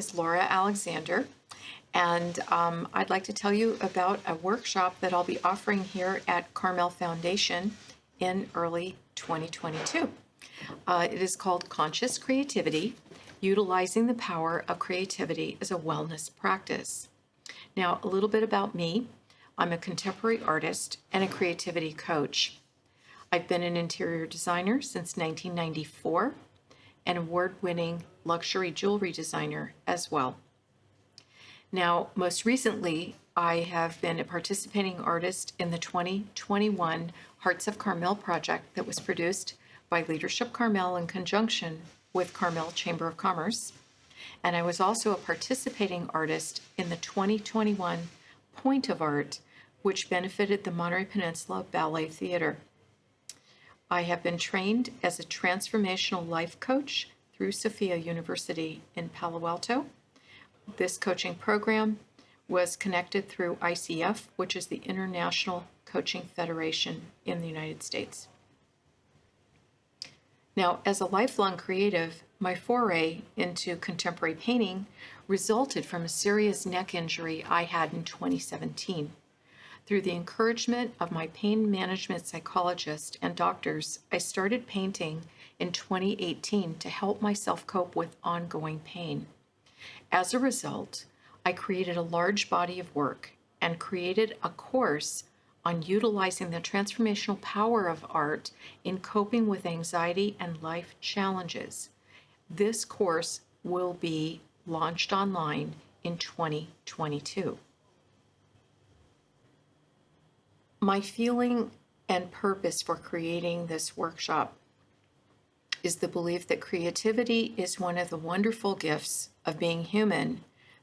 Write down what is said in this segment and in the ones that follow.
is Laura Alexander, and I'd like to tell you about a workshop that I'll be offering here at Carmel Foundation in early 2022. It is called Conscious Creativity, Utilizing the Power of Creativity as a Wellness Practice. Now, a little bit about me. I'm a contemporary artist and a creativity coach. I've been an interior designer since 1994, an award-winning luxury jewelry designer as well. Now, most recently, I have been a participating artist in the 2021 Hearts of Carmel project that was produced by Leadership Carmel in conjunction with Carmel Chamber of Commerce. And I was also a participating artist in the 2021 Point of Art, which benefited the Monterey Peninsula Ballet Theater. I have been trained as a transformational life coach through Sophia University in Palo Alto. This coaching program was connected through ICF, which is the International Coaching Federation in the United States. Now, as a lifelong creative, my foray into contemporary painting resulted from a serious neck injury I had in 2017. Through the encouragement of my pain management psychologist and doctors, I started painting in 2018 to help myself cope with ongoing pain. As a result, I created a large body of work and created a course on utilizing the transformational power of art in coping with anxiety and life challenges. This course will be launched online in 2022. My feeling and purpose for creating this workshop is the belief that creativity is one of the wonderful gifts of being human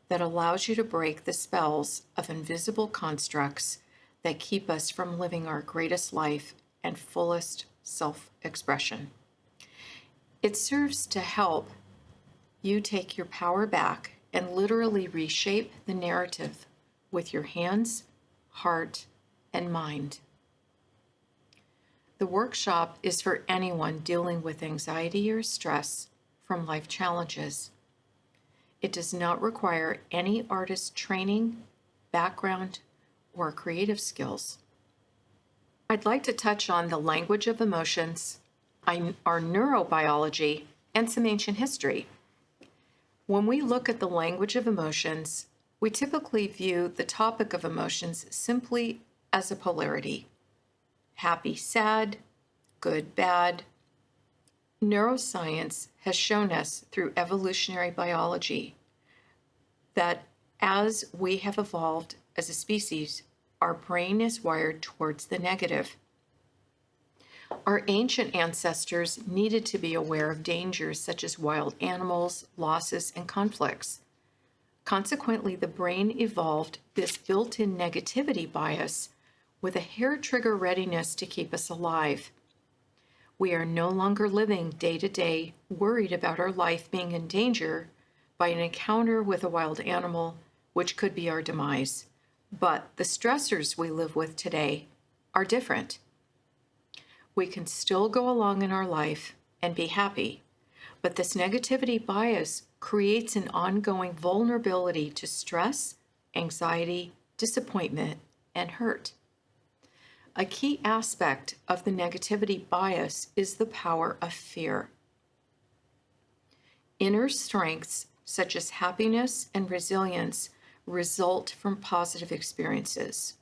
that allows you to break the spells of invisible constructs that keep us from living our greatest life and fullest self-expression. It serves to help you take your power back and literally reshape the narrative with your hands, heart, and mind. The workshop is for anyone dealing with anxiety or stress from life challenges. It does not require any artist training, background, or creative skills. I'd like to touch on the language of emotions, our neurobiology, and some ancient history. When we look at the language of emotions, we typically view the topic of emotions simply as a polarity: happy, sad, good, bad. Neuroscience has shown us through evolutionary biology that as we have evolved as a species, our brain is wired towards the negative. Our ancient ancestors needed to be aware of dangers such as wild animals, losses, and conflicts. Consequently, the brain evolved this built-in negativity bias with a hair trigger readiness to keep us alive. We are no longer living day to day worried about our life being in danger by an encounter with a wild animal, which could be our demise. But the stressors we live with today are different. We can still go along in our life and be happy, but this negativity bias creates an ongoing vulnerability to stress, anxiety, disappointment, and hurt. A key aspect of the negativity bias is the power of fear. Inner strengths such as happiness and resilience result from positive experiences.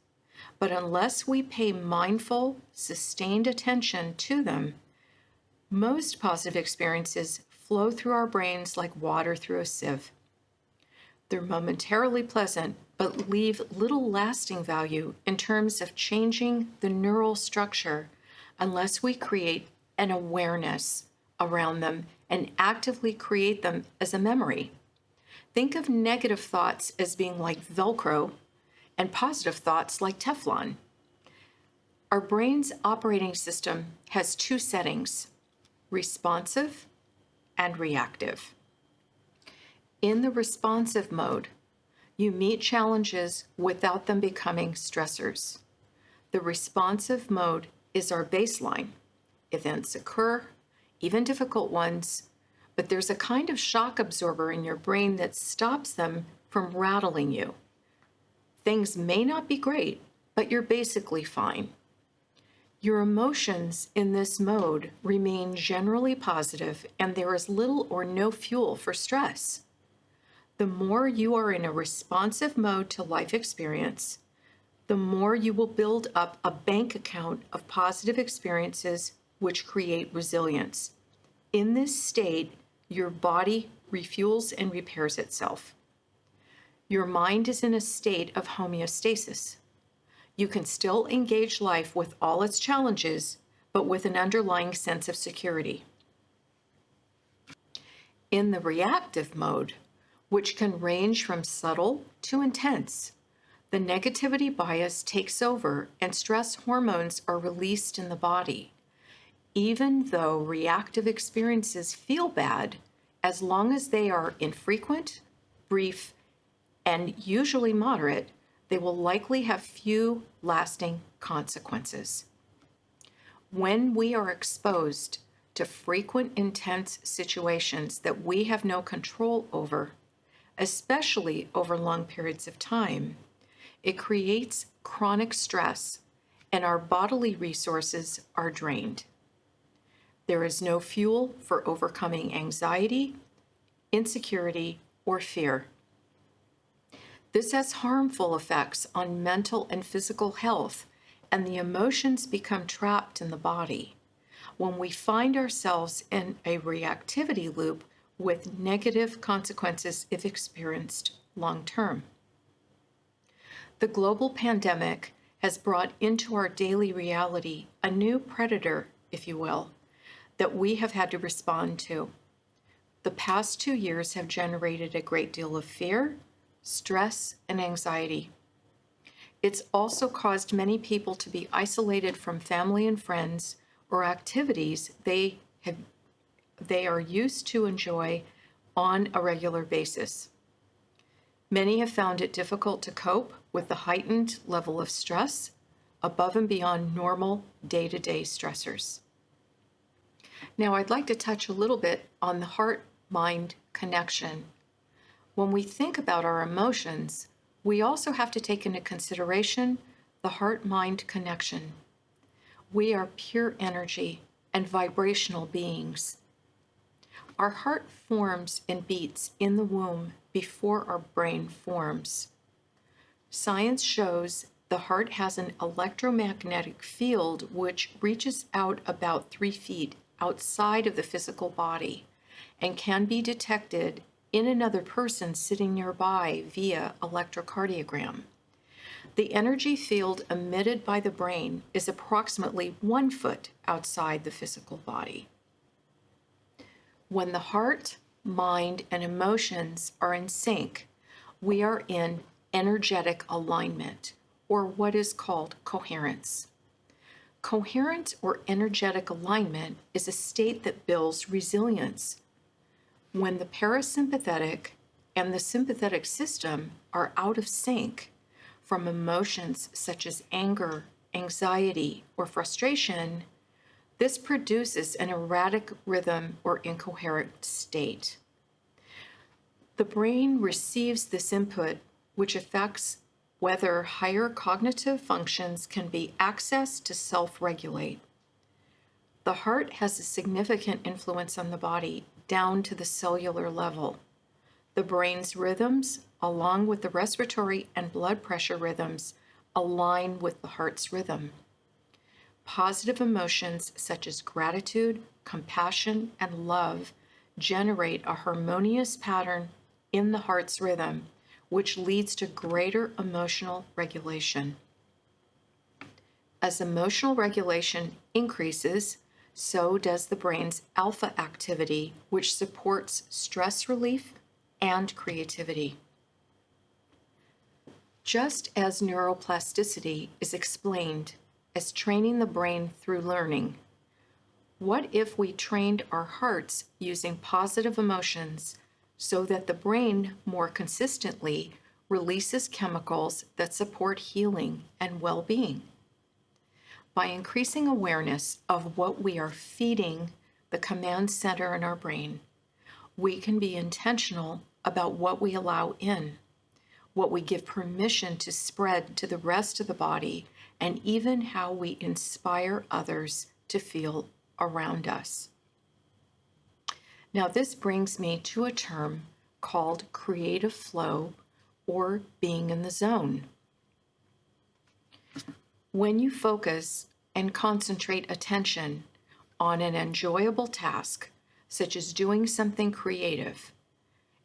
But unless we pay mindful, sustained attention to them, most positive experiences flow through our brains like water through a sieve. They're momentarily pleasant, but leave little lasting value in terms of changing the neural structure unless we create an awareness around them and actively create them as a memory. Think of negative thoughts as being like Velcro and positive thoughts like Teflon. Our brain's operating system has two settings: responsive and reactive. In the responsive mode, you meet challenges without them becoming stressors. The responsive mode is our baseline. Events occur, even difficult ones, but there's a kind of shock absorber in your brain that stops them from rattling you. Things may not be great, but you're basically fine. Your emotions in this mode remain generally positive, and there is little or no fuel for stress. The more you are in a responsive mode to life experience, the more you will build up a bank account of positive experiences which create resilience. In this state, your body refuels and repairs itself. Your mind is in a state of homeostasis. You can still engage life with all its challenges, but with an underlying sense of security. In the reactive mode, which can range from subtle to intense, the negativity bias takes over and stress hormones are released in the body. Even though reactive experiences feel bad, as long as they are infrequent, brief, and usually moderate, they will likely have few lasting consequences. When we are exposed to frequent intense situations that we have no control over, especially over long periods of time, it creates chronic stress and our bodily resources are drained. There is no fuel for overcoming anxiety, insecurity, or fear. This has harmful effects on mental and physical health, and the emotions become trapped in the body. When we find ourselves in a reactivity loop with negative consequences if experienced long term. The global pandemic has brought into our daily reality a new predator, if you will, that we have had to respond to. The past 2 years have generated a great deal of fear, stress, and anxiety. It's also caused many people to be isolated from family and friends or activities they are used to enjoy on a regular basis. Many have found it difficult to cope with the heightened level of stress above and beyond normal day-to-day stressors. Now, I'd like to touch a little bit on the heart-mind connection. When we think about our emotions, we also have to take into consideration the heart-mind connection. We are pure energy and vibrational beings. Our heart forms and beats in the womb before our brain forms. Science shows the heart has an electromagnetic field which reaches out about 3 feet outside of the physical body and can be detected in another person sitting nearby via electrocardiogram. The energy field emitted by the brain is approximately 1 foot outside the physical body. When the heart, mind, and emotions are in sync, we are in energetic alignment, or what is called coherence. Coherent or energetic alignment is a state that builds resilience. When the parasympathetic and the sympathetic system are out of sync from emotions such as anger, anxiety, or frustration, this produces an erratic rhythm or incoherent state. The brain receives this input, which affects whether higher cognitive functions can be accessed to self-regulate. The heart has a significant influence on the body down to the cellular level. The brain's rhythms, along with the respiratory and blood pressure rhythms, align with the heart's rhythm. Positive emotions such as gratitude, compassion, and love generate a harmonious pattern in the heart's rhythm, which leads to greater emotional regulation. As emotional regulation increases, so does the brain's alpha activity, which supports stress relief and creativity. Just as neuroplasticity is explained as training the brain through learning, what if we trained our hearts using positive emotions so that the brain more consistently releases chemicals that support healing and well-being? By increasing awareness of what we are feeding the command center in our brain, we can be intentional about what we allow in, what we give permission to spread to the rest of the body, and even how we inspire others to feel around us. Now, this brings me to a term called creative flow or being in the zone. When you focus and concentrate attention on an enjoyable task, such as doing something creative,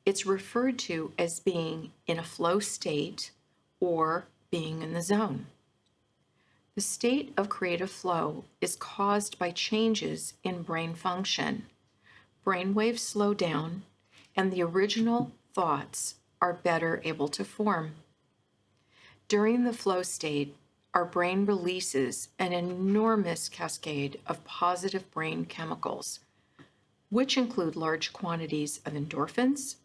it's referred to as being in a flow state or being in the zone. The state of creative flow is caused by changes in brain function. Brain waves slow down, and the original thoughts are better able to form. During the flow state, our brain releases an enormous cascade of positive brain chemicals, which include large quantities of endorphins,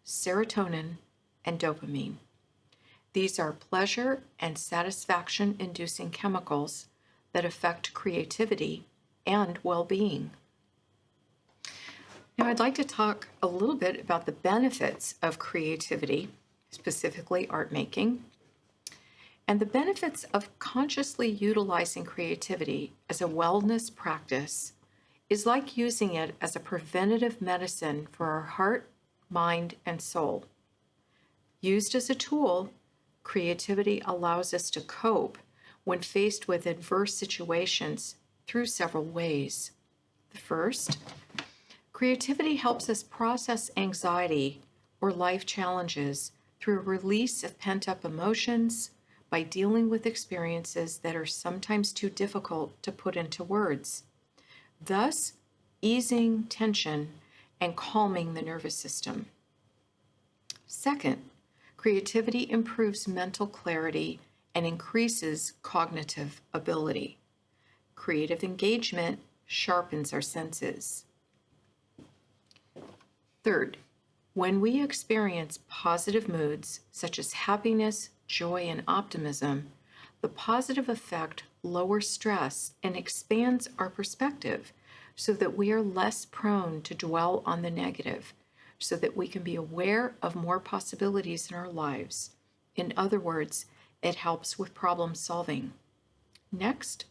serotonin, and dopamine. These are pleasure and satisfaction-inducing chemicals that affect creativity and well-being. Now, I'd like to talk a little bit about the benefits of creativity, specifically art making. And the benefits of consciously utilizing creativity as a wellness practice is like using it as a preventative medicine for our heart, mind, and soul. Used as a tool, creativity allows us to cope when faced with adverse situations through several ways. The first, creativity helps us process anxiety or life challenges through a release of pent-up emotions by dealing with experiences that are sometimes too difficult to put into words, thus easing tension and calming the nervous system. Second, creativity improves mental clarity and increases cognitive ability. Creative engagement sharpens our senses. Third, when we experience positive moods such as happiness, joy, and optimism, the positive effect lowers stress and expands our perspective so that we are less prone to dwell on the negative, so that we can be aware of more possibilities in our lives. In other words, it helps with problem solving. Next,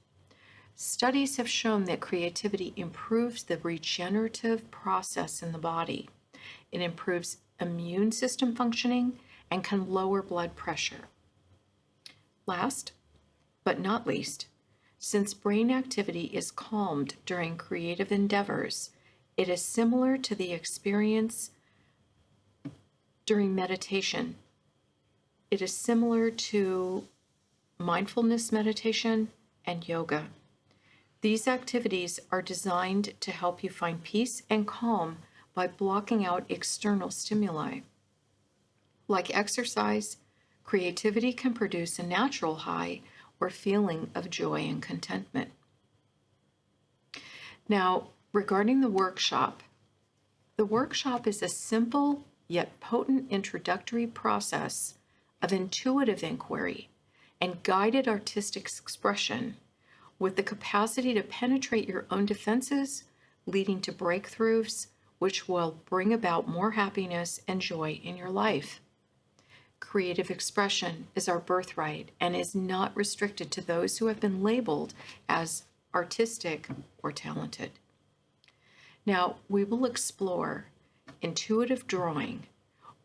studies have shown that creativity improves the regenerative process in the body. It improves immune system functioning and can lower blood pressure. Last, but not least, since brain activity is calmed during creative endeavors, it is similar to the experience during meditation. It is similar to mindfulness meditation and yoga. These activities are designed to help you find peace and calm by blocking out external stimuli. Like exercise, creativity can produce a natural high or feeling of joy and contentment. Now, regarding the workshop is a simple yet potent introductory process of intuitive inquiry and guided artistic expression with the capacity to penetrate your own defenses, leading to breakthroughs which will bring about more happiness and joy in your life. Creative expression is our birthright and is not restricted to those who have been labeled as artistic or talented. Now, we will explore intuitive drawing,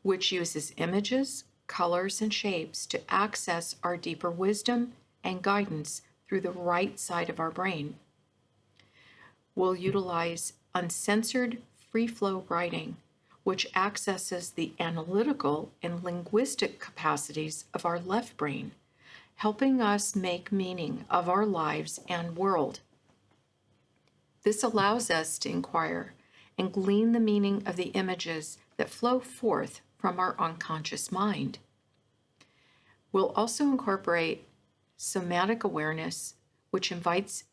which uses images, colors, and shapes to access our deeper wisdom and guidance through the right side of our brain. We'll utilize uncensored free flow writing, which accesses the analytical and linguistic capacities of our left brain, helping us make meaning of our lives and world. This allows us to inquire and glean the meaning of the images that flow forth from our unconscious mind. We'll also incorporate somatic awareness, which invites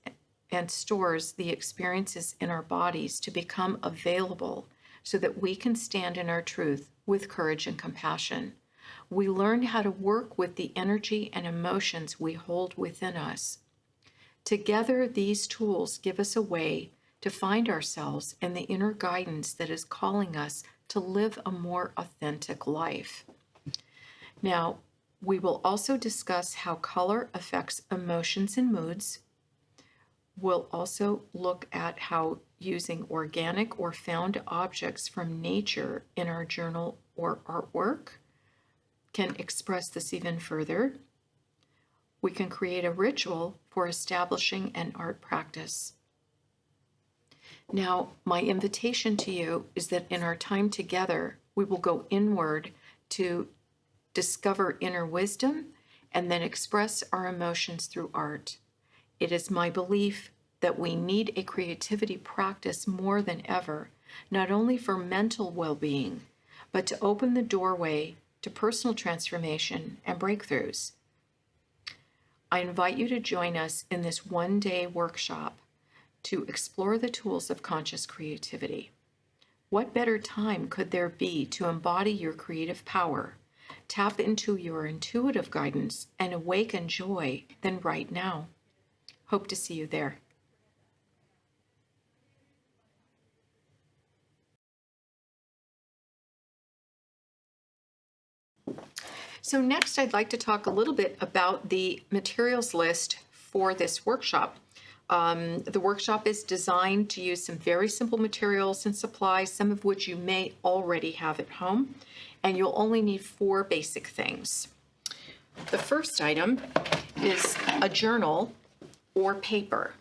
and stores the experiences in our bodies to become available so that we can stand in our truth with courage and compassion. We learn how to work with the energy and emotions we hold within us. Together, these tools give us a way to find ourselves and the inner guidance that is calling us to live a more authentic life. Now, we will also discuss how color affects emotions and moods. We'll also look at how using organic or found objects from nature in our journal or artwork can express this even further. We can create a ritual for establishing an art practice. Now, my invitation to you is that in our time together, we will go inward to discover inner wisdom and then express our emotions through art. It is my belief that we need a creativity practice more than ever, not only for mental well-being, but to open the doorway to personal transformation and breakthroughs. I invite you to join us in this one-day workshop to explore the tools of conscious creativity. What better time could there be to embody your creative power, tap into your intuitive guidance, and awaken joy than right now? Hope to see you there. So next, I'd like to talk a little bit about the materials list for this workshop. The workshop is designed to use some very simple materials and supplies, some of which you may already have at home, and you'll only need 4 basic things. The first item is a journal or paper.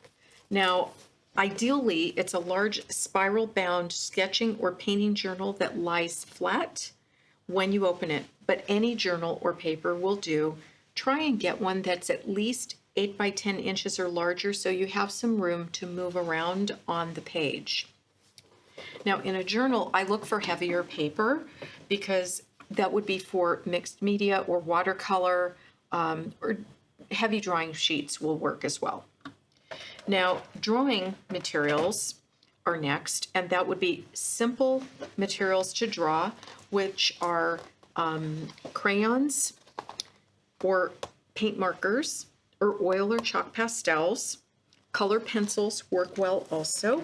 Now, ideally, it's a large spiral-bound sketching or painting journal that lies flat when you open it, but any journal or paper will do. Try and get one that's at least 8 by 10 inches or larger so you have some room to move around on the page. Now, in a journal, I look for heavier paper because that would be for mixed media or watercolor, or heavy drawing sheets will work as well. Now, drawing materials are next, and that would be simple materials to draw, which are crayons or paint markers or oil or chalk pastels. Color pencils work well also.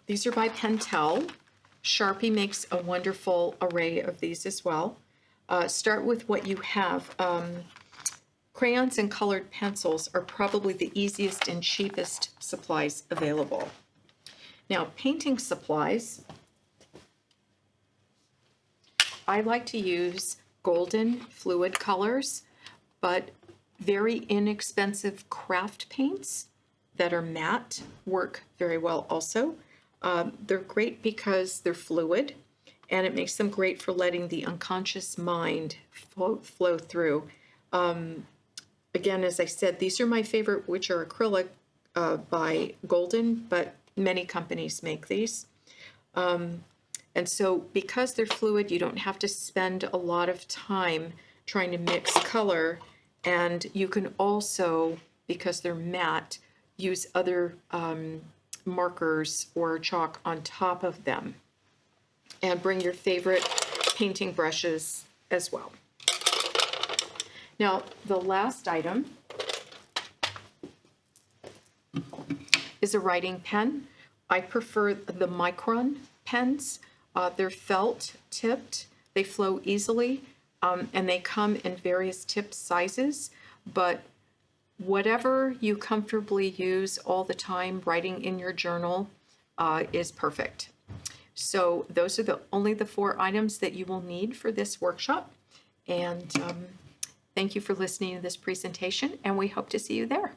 These are by Pentel. Sharpie makes a wonderful array of these as well. Start with what you have. Crayons and colored pencils are probably the easiest and cheapest supplies available. Now, painting supplies. I like to use golden fluid colors, but very inexpensive craft paints that are matte work very well also. They're great because they're fluid, and it makes them great for letting the unconscious mind flow through. Again, as I said, these are my favorite, which are acrylic by Golden, but many companies make these. And so because they're fluid, you don't have to spend a lot of time trying to mix color. And you can also, because they're matte, use other markers or chalk on top of them. And bring your favorite painting brushes as well. Now, the last item is a writing pen. I prefer the Micron pens. They're felt tipped, they flow easily, and they come in various tip sizes, but whatever you comfortably use all the time writing in your journal is perfect. So those are only the 4 items that you will need for this workshop. And thank you for listening to this presentation, and we hope to see you there.